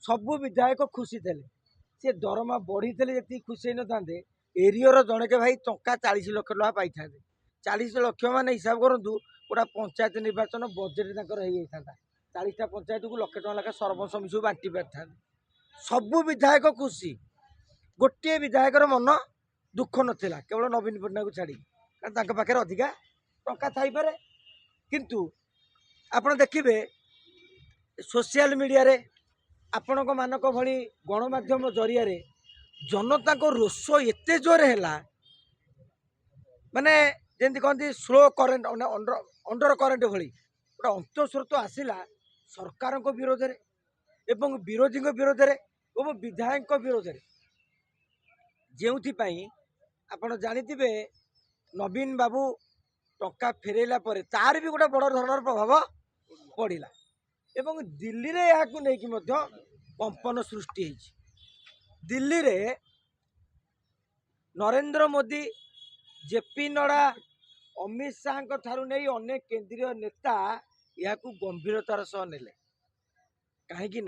सबु विधायक खुशी थे सी दरमा बढ़ी जी खुशी न था एरियर जड़े भाई टंका 40 लाख टका पाई था 40 लाख मान हिसाब करूँ गोटा पंचायत निर्वाचन बजेट था 40टा पंचायत को लक्षे टका लेखा सरपंच मिसू बांटी पारि था सबु विधायक खुशी गोटे विधायकर मन दुख नाला केवल नवीन पट्टनायक छाड़ी कारण पाखे अधिका टंका थाईपे किंतु आपण देखिए सोशल मीडिया रे आपण मानक भली गणमाध्यम जरिया जनता को रोष एते जोर है माने जमी कहती स्लो करेन्ट अंडर करेन्ट भली गोटे अंतस्रोत आसला सरकार विरोध में एवं विरोधी विरोध में और विधायक विरोध में जो आपण जानी नवीन बाबू टंका फेरैला तार भी गोटे बड़ धरण प्रभाव पड़ा एवं दिल्ली रे यहाँ नहीं कंपन सृष्टि दिल्ली रे नरेंद्र मोदी जेपी नड्डा अमित शाह ठारू नहीं अनेक केंद्रीय नेता यहाँ गंभीरतार सह नेले कहीं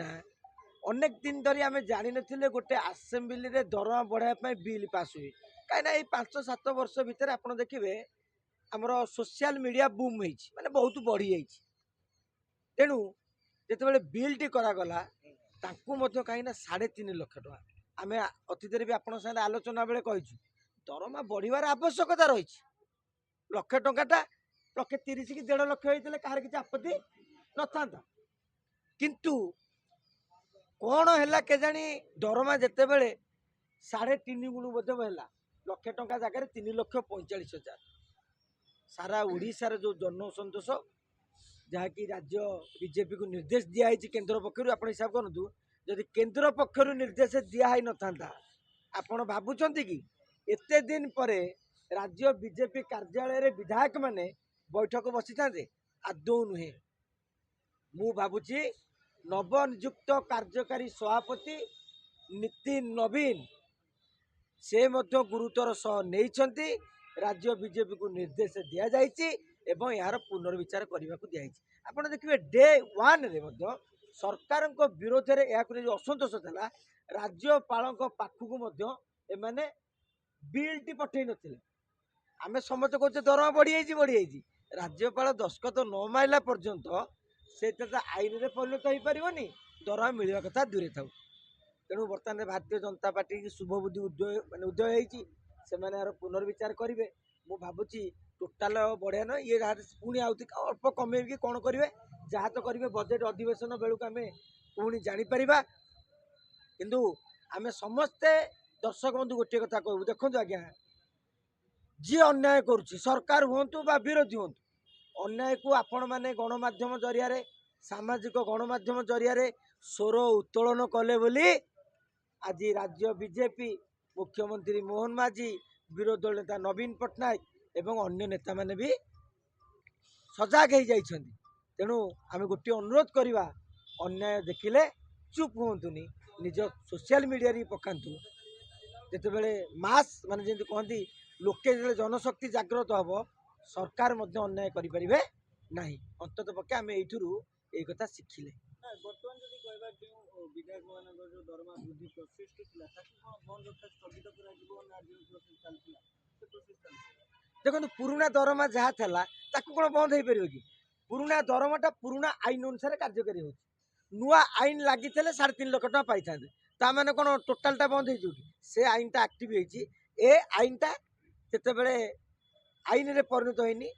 अनेक दिन धरी आम जान नी गोटे आसेम्बली रे दरमा बढ़ाई बिल पास हुए कहीं 5-7 वर्ष भितर आप देखिए आमर सोशल मीडिया बूम माने बहुत बढ़ी जाइए तेणु जिते बिल टी करागला कहीं 3.5 लाख टका आम अतीत भी आप आलोचना बेले कहीचु दरमा बढ़िवार आवश्यकता रही लक्षे टंकाटा 130 कि 1.5 लाख होते कहार किसी आपत्ति न था किंतु कौन है केजाणी दरमा जिते बड़े 3.5 गुण बोध है लक्षे टंका जगह 3,45,000 सारा ओडिशार जो जनसंतोष जहाँकि राज्य बीजेपी को निर्देश दिखाई केंद्र पक्षर आप हिसाब करूँ जदि केंद्र पक्षर निर्देश दिखाई न था आपण भावुं कि एते दिन पर राज्य बीजेपी कार्यालय विधायक माने बैठक बसी था आदौ नुहे मु भावुची नवनियुक्त कार्यकारी सभापति नितिन नवीन से मध्य गुरुतर सह नहीं राज्य बीजेपी को निर्देश दि जाइए एवं यार पुनर्विचार करने को दिखाई आप देखिए डे 1 रे सरकार विरोध में यह असंतोष था राज्यपाल पाखक एमाने बिल टी पठे नथिले आम समस्त कहे दरमा बढ़ी राज्यपाल दस्खत न माइला पर्यंत से आईन में परिणत हो पारनी दरमा मिलवा कथा दूरे था तेणु बर्तमान भारतीय जनता पार्टी की शुभ बुद्धि उदय होती पुनर्विचार करेंगे मु भावुची टोटाल बढ़िया न ये पुणी अल्प कमे कि कौन करेंगे जहाँ तो करेंगे बजेट अधिवेशन बेलू आम पुणी जापर किंतु आम समस्ते दर्शक बंधु गोटे कथा कहूँ देखो आज्ञा जी अन्याय करुच्ची सरकार हूँ बा विरोधी हूँ अन्याय को आपण मैंने गणमाध्यम जरिया सामाजिक गणमाध्यम जरिया स्वर उत्तोलन कले बोली आज राज्य बीजेपी मुख्यमंत्री मोहन माझी विरोधी दल नेता नवीन पट्टनायक एवं अन्य नेता माने भी सजग हो जाइछन्ति तेणु आम गोटे अनुरोध करवा अन्याय देखिले चुप हुंतुनी निज सोशल मीडिया रे पकांतु जेतेबेले मास माने जेंति कहंती लोके जे जनशक्ति जागृत हब सरकार मध्य अन्याय करि परिबे नाही अंतत पक्के आम एठुरु एई कथा शिखिले बर्तमान जदि कहबा जो विधायक मानकर जो दरमा वृद्धि प्रोसेस थिला ताकि कोन बंद रखा स्थगित करा जिवो ना जो प्रोसेस चलतिला से प्रोसेस चलतिला देखो पुराना दरमा जहाँ था कौन बंद हो पार कि पुराना दरमाटा पुराना आईन अनुसार कार्यकारी हो नुआ आईन लगी 3.5 लाख टका पाई था ताने कौन टोटालटा बंद हो से आईनटा आक्टिव हो आईनटा जितेबले आईन रे परिणत होनी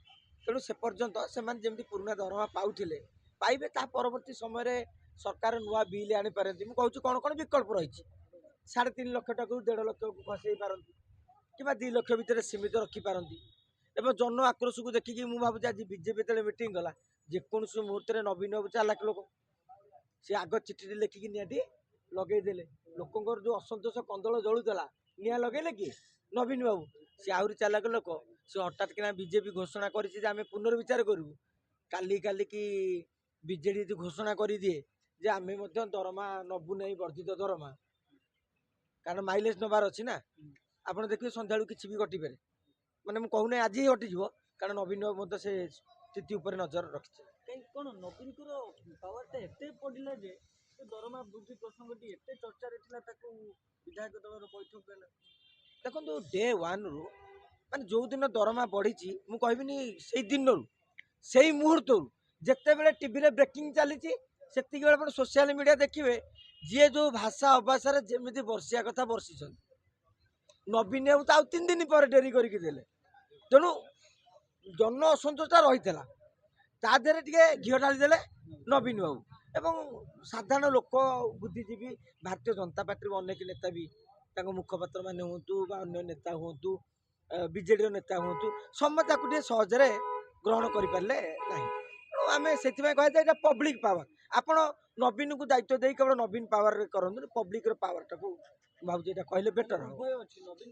तेणु से पर्यंत से जमी पुराना दरमा पाऊले पाइबे ता परवर्ती समय सरकार नुआ बिल आनीपारती मुझे कौन कौन विकल्प रही 3.5 लाख टका 1.5 लाख को खसई पारती कि 2 लाख भितर सीमित रखिपारती एवं जन आक्रोश को देखिकी मुझे भावुँ आज बीजेपी जो मीटिंग गला जेकोसी मुहूर्त में नवीन बाबू 4 लाख लोक सी आग चिठी लिखिकी निआटी लगेदेले लोकंर जो असंतोष कंदल जलुला निआ लगे कि नवीन बाबू सी आहरी 4 लाख लोक सी हठात कि बीजेपी घोषणा कर पुनर्विचार करूँ काली काली की बीजेडी घोषणा कर दिए जे आम दरमा नबू नहीं वर्धित दरमा कारण माइलेज नबार अच्छी ना आप देखिए सन्ध्या किसी भी घटी पारे माने मु कहूना आज ही हटिଯିବ कारण नवीन बाबू से स्थिति उपर नजर रखिছে कौन नवीन पावर टा एते पड़िला जे ଏ ଦରମା ବୃଦ୍ଧି ପ୍ରସଙ୍ଗଟି ଏତେ ଚର୍ଚ୍ଚାରେ ଥିଲା ତାକୁ ବିଧାୟକ ଦଳର ବୈଠକ ହେଲା। ଦେଖନ୍ତୁ ଡେ ୱାନ୍ରୁ ମାନେ ଯେଉଁଦିନ ଦରମା ବଢ଼ିଛି ମୁଁ କହିବିନି ସେଇ ଦିନରୁ ସେଇ ମୁହୂର୍ତ୍ତରୁ ଯେତେବେଳେ ଟିଭିରେ ବ୍ରେକିଂ ଚାଲିଛି ସେତିକି ବେଳେ ଆପଣ ସୋସିଆଲ ମିଡ଼ିଆ ଦେଖିବେ ଯିଏ ଯେଉଁ ଭାଷା ଅଭାଷାରେ ଯେମିତି ବର୍ଷିବା କଥା ବର୍ଷିଛନ୍ତି। ନବୀନ ବାବୁ ତ ଆଉ 3 ଦିନ ପରେ ଡେରି କରିକି ଦେଲେ, ତେଣୁ ଜନ ଅସନ୍ତୋଷଟା ରହିଥିଲା। ତା ଦେହରେ ଟିକେ ଘିଅ ଢାଳି ଦେଲେ ନବୀନ ବାବୁ ଏବଂ ସାଧାରଣ ଲୋକ ବୁଦ୍ଧିଜୀବୀ ଭାରତୀୟ ଜନତା ପାର୍ଟିର ଅନେକ ନେତା ବି ତାଙ୍କ ମୁଖପାତ୍ର ମାନେ ହୁଅନ୍ତୁ ବା ଅନ୍ୟ ନେତା ହୁଅନ୍ତୁ ବିଜେଡିର ନେତା ହୁଅନ୍ତୁ ସମସ୍ତେ ତାକୁ ଟିକେ ସହଜରେ ଗ୍ରହଣ କରିପାରିଲେ ନାହିଁ। ତେଣୁ ଆମେ ସେଥିପାଇଁ କହିବା ଯେ ଏଇଟା ପବ୍ଲିକ ପାୱାର। ଆପଣ ନବୀନକୁ ଦାୟିତ୍ୱ ଦେଇ କେବଳ ନବୀନ ପାୱାରରେ କରନ୍ତୁନି, ପବ୍ଲିକର ପାୱାରଟାକୁ ଭାବୁଛି ଏଇଟା କହିଲେ ବେଟର ହେବ। ଉଭୟ ଅଛି ନବୀନ